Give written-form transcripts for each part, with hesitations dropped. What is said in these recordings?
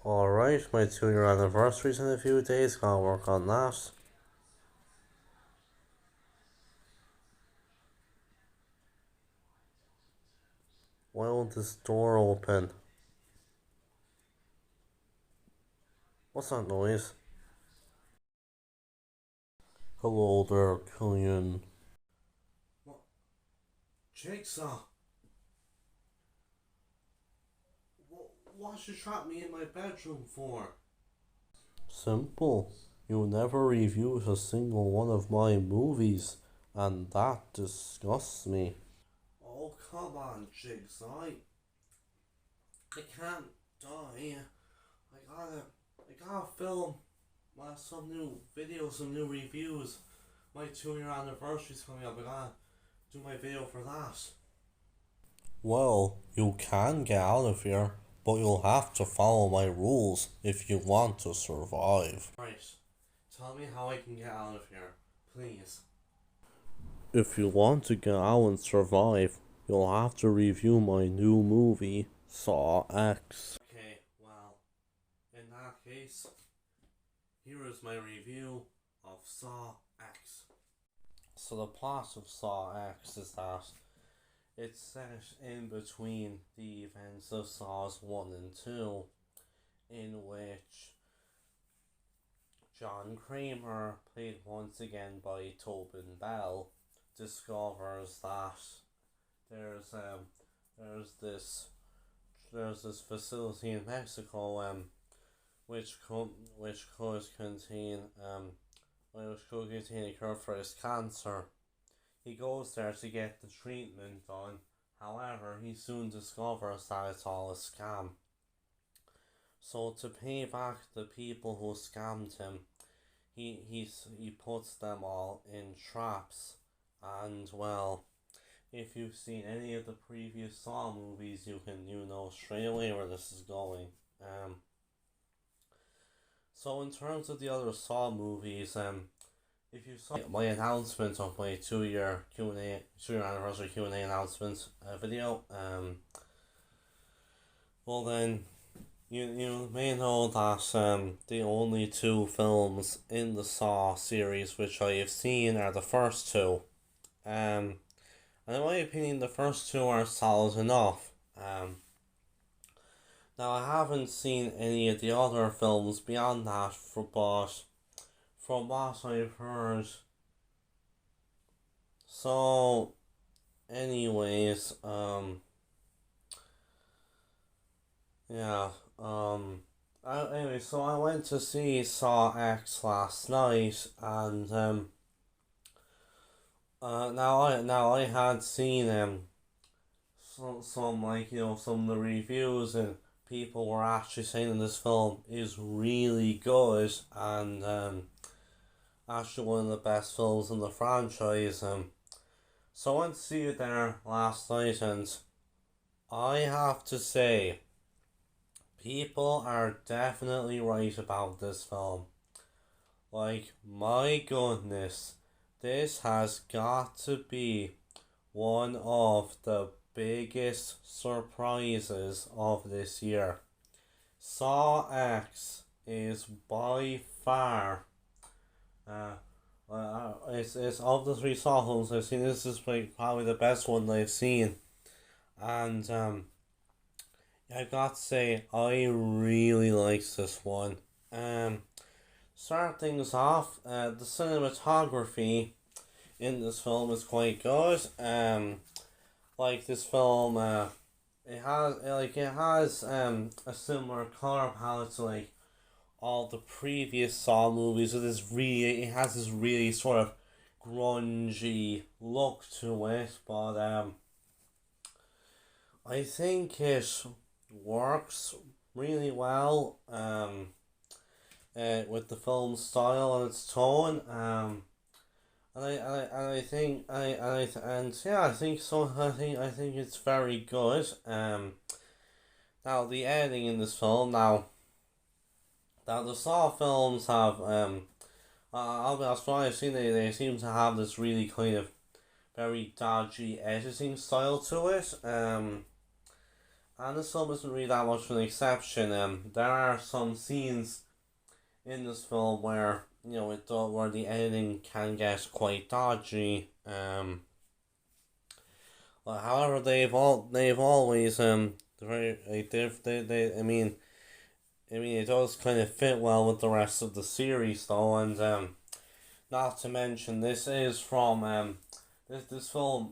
Alright, my 2 year anniversary's in a few days, gotta work on that. Why won't this door open? What's that noise? Hello there, Killian. What? Jigsaw? What you trap me in my bedroom for? Simple. You never reviewed a single one of my movies, and that disgusts me. Oh, come on, Jigsaw. I can't die. I gotta film some new videos, some new reviews. My 2 year anniversary's coming up. I gotta do my video for that. Well, you can get out of here, but you'll have to follow my rules if you want to survive. Right. Tell me how I can get out of here, please. If you want to get out and survive, you'll have to review my new movie, Saw X. Okay, well, in that case, here is my review of Saw X. So the plot of Saw X is that it's set in between the events of Saws 1 and 2, in which John Kramer, played once again by Tobin Bell, discovers that there's there's this there's this facility in Mexico which could contain a cure for his cancer. He goes there to get the treatment done. However, he soon discovers that it's all a scam. So to pay back the people who scammed him, he puts them all in traps. And well, if you've seen any of the previous Saw movies, you know straight away where this is going. So in terms of the other Saw movies, if you saw my announcement of my 2 year Q&A, 2 year anniversary Q&A announcement video, well then, you may know that the only two films in the Saw series which I have seen are the first two. And in my opinion, the first two are solid enough. Now I haven't seen any of the other films beyond that, but from what I've heard. So, anyways, yeah, so I went to see Saw X last night, and now I had seen some some of the reviews, and people were actually saying this film is really good, and actually one of the best films in the franchise. So I went to see it there last night, and I have to say, people are definitely right about this film. Like, my goodness, this has got to be one of the biggest surprises of this year. Saw X is by far it's of the three Saw films I've seen, this is like probably the best one I've seen. And I've got to say, I really like this one. Start things off, the cinematography in this film is quite good. Like this film, it has a similar color palette to like all the previous Saw movies. It has this really sort of grungy look to it, but I think it works really well with the film's style and its tone. I think I think so. I think it's very good. Now the editing in this film. Now the Saw films have I'll be honest, from what I've seen, they seem to have this really kind of very dodgy editing style to it. And this film isn't really that much of an exception. There are some scenes in this film where where the editing can get quite dodgy. However, they've always very like they I mean it does kind of fit well with the rest of the series though, and not to mention this film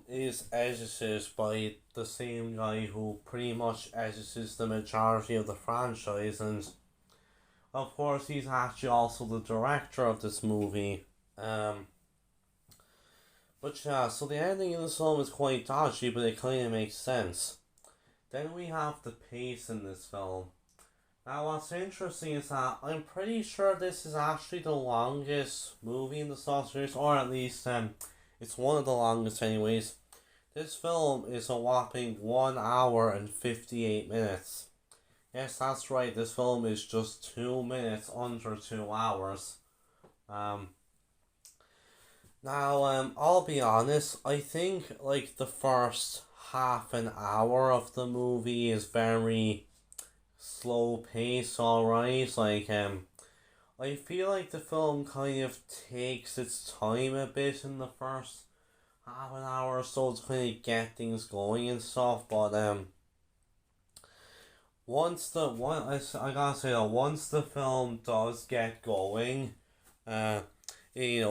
is edited by the same guy who pretty much edits the majority of the franchise, and of course he's actually also the director of this movie. But yeah, so the ending in this film is quite dodgy, but it kind of makes sense. Then we have the pace in this film. Now, what's interesting is that I'm pretty sure this is actually the longest movie in the Saw series, or at least it's one of the longest, anyways. This film is a whopping 1 hour and 58 minutes. Yes, that's right. This film is just 2 minutes under 2 hours. Um, I'll be honest. I think like the first half an hour of the movie is very slow pace. Alright, I feel like the film kind of takes its time a bit in the first half an hour or so to kind of get things going and stuff. But I gotta say that once the film does get going, uh, it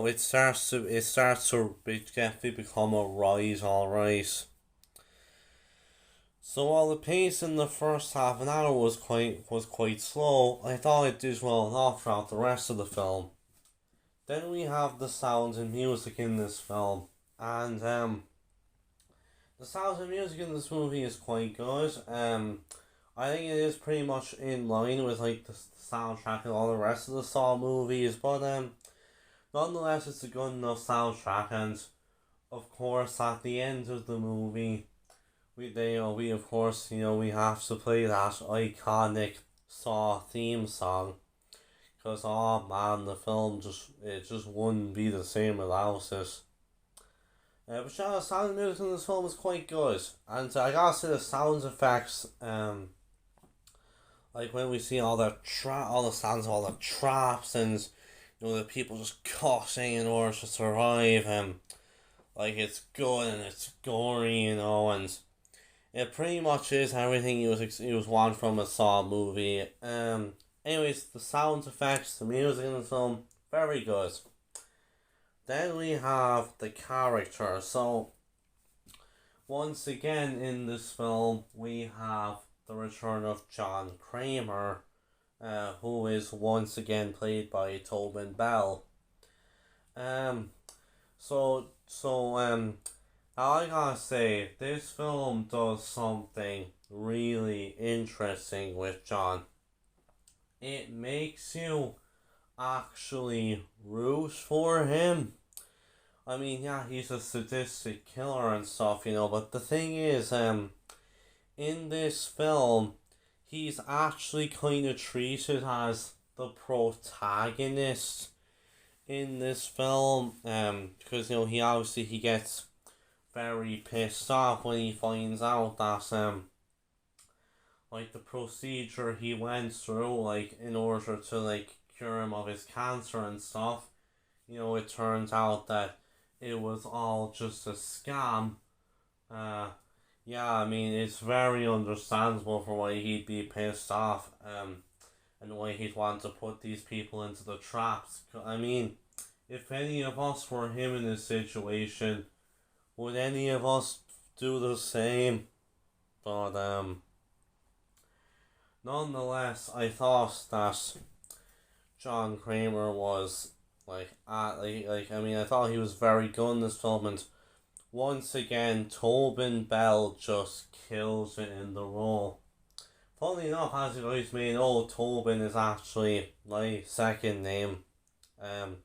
definitely become a ride, alright. So while the pace in the first half an hour was quite slow, I thought it did well enough throughout the rest of the film. Then we have the sounds and music in this film, and the sounds and music in this movie is quite good. I think it is pretty much in line with like the soundtrack and all the rest of the Saw movies, but nonetheless, it's a good enough soundtrack, and of course, at the end of the movie, we of course we have to play that iconic Saw theme song, because oh man, the film just wouldn't be the same without it. But yeah, the sound and music in this film is quite good, and I gotta say the sound effects, like when we see all the sounds of all the traps and the people just cutting in order to survive, like it's good and it's gory, and it pretty much is everything you was want from a Saw movie. Anyways, the sound effects, the music in the film, very good. Then we have the character. So once again in this film, we have the return of John Kramer, who is once again played by Tobin Bell. Um, I gotta say, this film does something really interesting with John. It makes you actually root for him. I mean, yeah, he's a sadistic killer and stuff, but the thing is, in this film, he's actually kind of treated as the protagonist in this film, because he gets very pissed off when he finds out that like the procedure he went through, like in order to like cure him of his cancer and stuff, it turns out that it was all just a scam. Yeah, I mean it's very understandable for why he'd be pissed off, and why he'd want to put these people into the traps. I mean, if any of us were him in this situation, would any of us do the same? But nonetheless, I thought that John Kramer was I thought he was very good in this film, and once again, Tobin Bell just kills it in the role. Funnily enough, as you guys may know, Tobin is actually my second name. But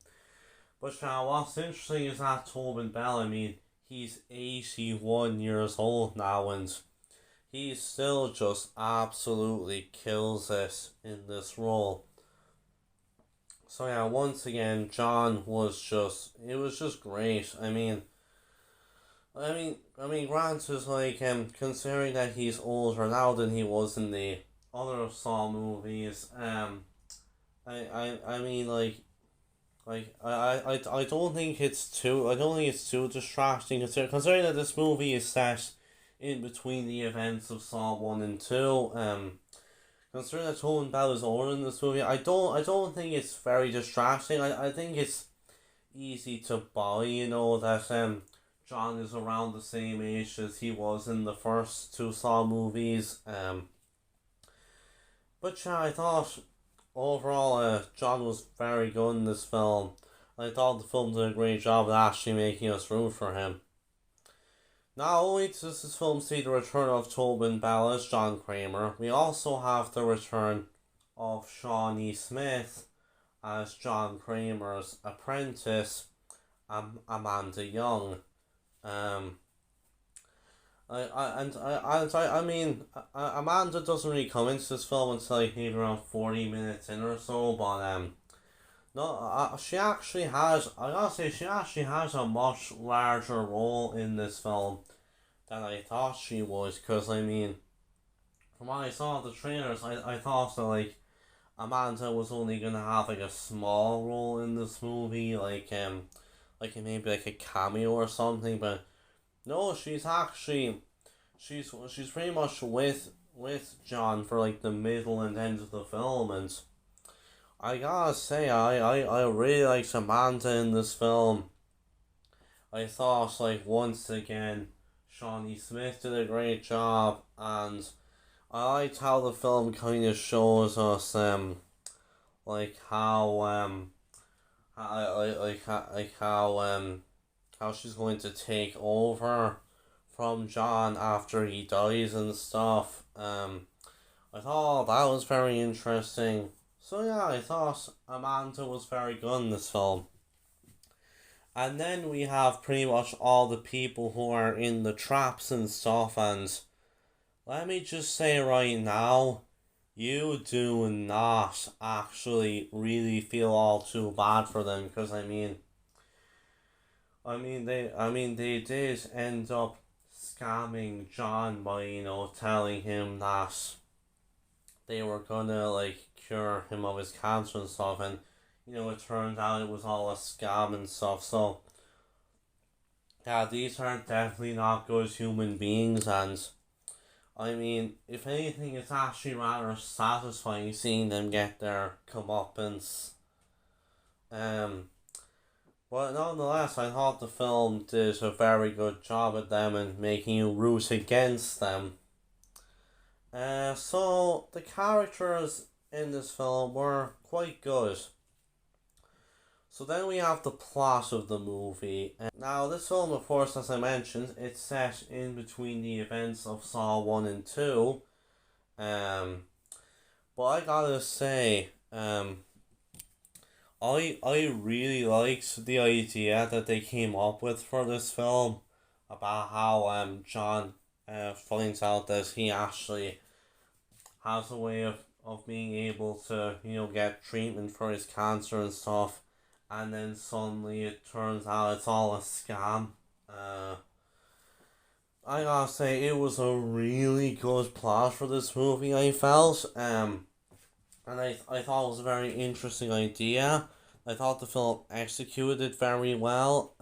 what's interesting is that Tobin Bell, he's 81 years old now, and he still just absolutely kills it in this role. So yeah, once again, John was just great. Granted, like, considering that he's older now than he was in the other Saw movies, I mean, I don't think it's too distracting, considering that this movie is set in between the events of Saw 1 and 2. Considering that Tobin Bell is older in this movie, I don't think it's very distracting. I think it's easy to buy, that John is around the same age as he was in the first two Saw movies. But yeah, I thought overall, John was very good in this film. I thought the film did a great job of actually making us root for him. Not only does this film see the return of Tobin Bell as John Kramer, we also have the return of Shawnee Smith as John Kramer's apprentice, Amanda Young. Um, Amanda doesn't really come into this film until like maybe around 40 minutes in or so, but no, she actually has. I gotta say, she actually has a much larger role in this film than I thought she would. Cause from what I saw of the trailers, I thought that like Amanda was only gonna have like a small role in this movie, like maybe like a cameo or something. But no, she's pretty much with John for like the middle and end of the film, and I gotta say, I really like Samantha in this film. I thought, like, once again, Shawnee Smith did a great job, and I liked how the film kind of shows us, like, how she's going to take over from John after he dies and stuff. I thought that was very interesting. So yeah, I thought Amanda was very good in this film. And then we have pretty much all the people who are in the traps and stuff, and let me just say right now, you do not actually really feel all too bad for them, because they did end up scamming John by, telling him that they were gonna like cure him of his cancer and stuff, and it turned out it was all a scam and stuff. So yeah, these are definitely not good human beings, and if anything, it's actually rather satisfying seeing them get their comeuppance. Um, but nonetheless, I thought the film did a very good job at them and making you root against them. So the characters in this film were quite good. So then we have the plot of the movie. Now this film, of course, as I mentioned, it's set in between the events of Saw 1 and 2. But I gotta say, I really liked the idea that they came up with for this film about how John finds out that he actually has a way of being able to, get treatment for his cancer and stuff, and then suddenly it turns out it's all a scam. I gotta say, it was a really good plot for this movie, I felt. And I thought it was a very interesting idea. I thought the film executed it very well.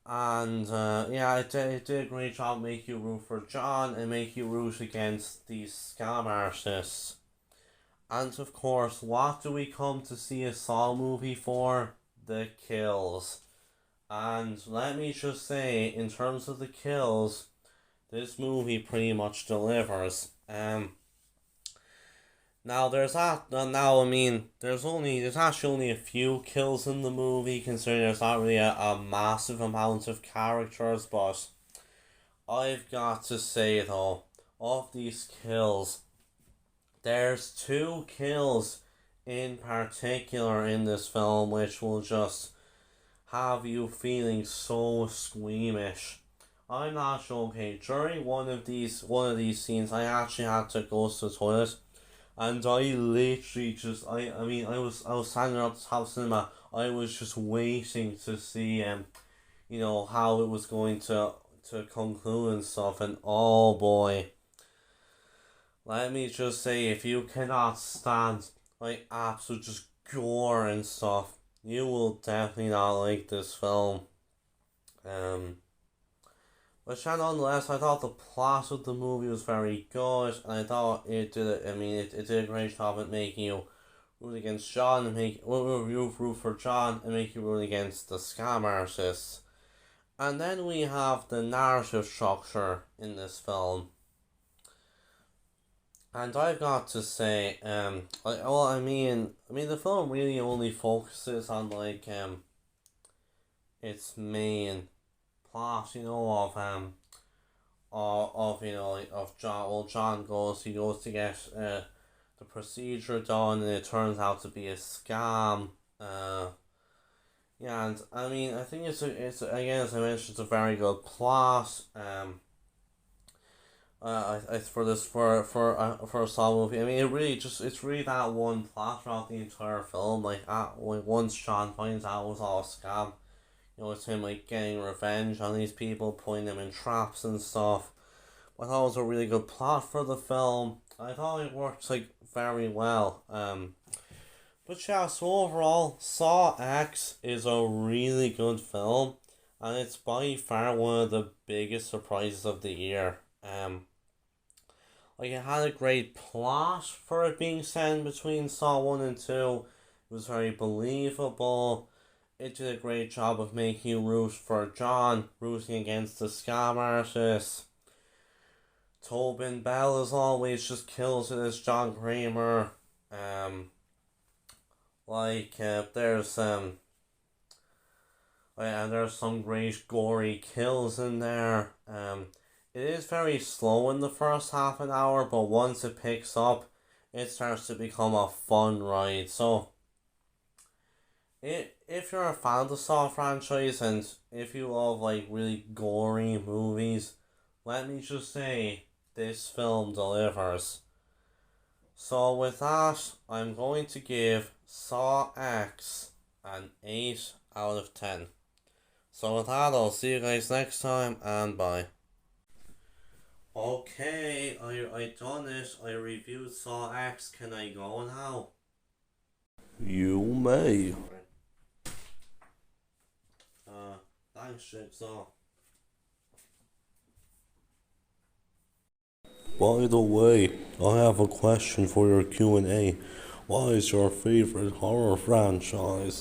And yeah, it did a great job make you root for John and make you root against these scam artists. And of course, what do we come to see a Saw movie for? The kills. And let me just say, in terms of the kills, this movie pretty much delivers. Now there's that. Now there's actually only a few kills in the movie, considering there's not really a massive amount of characters. But I've got to say though, of these kills, there's two kills in particular in this film which will just have you feeling so squeamish. I'm not sure. Okay, during one of these scenes, I actually had to go to the toilet, and I literally just I was standing up the top cinema. I was just waiting to see how it was going to conclude and stuff. And oh boy, let me just say, if you cannot stand like absolute just gore and stuff, you will definitely not like this film. Um, but nonetheless, I thought the plot of the movie was very good, and I thought it did. It did a great job at making you root against John and root for John and make you root against the scam artist. And then we have the narrative structure in this film. And I've got to say, the film really only focuses on its main plot, of John. Well, he goes to get the procedure done, and it turns out to be a scam. Yeah, and I think it's again, as I mentioned, it's a very good plot. For this for a Saw movie. It's really that one plot throughout the entire film. Once Sean finds out it was all a scam, it's him like getting revenge on these people, putting them in traps and stuff. I thought it was a really good plot for the film. I thought it worked very well. But yeah, so overall, Saw X is a really good film, and it's by far one of the biggest surprises of the year. It had a great plot for it being set in between Saw 1 and 2. It was very believable. It did a great job of making you root for John, rooting against the scam artist. Tobin Bell, as always, just kills it as John Kramer. There's and there's some great gory kills in there. It is very slow in the first half an hour, but once it picks up, it starts to become a fun ride. So, if you're a fan of the Saw franchise and if you love really gory movies, let me just say this film delivers. So with that, I'm going to give Saw X an 8 out of 10. So with that, I'll see you guys next time, and bye. Okay, I done it. I reviewed Saw X. Can I go now? You may. Thanks, Jigsaw. By the way, I have a question for your Q&A. What is your favorite horror franchise?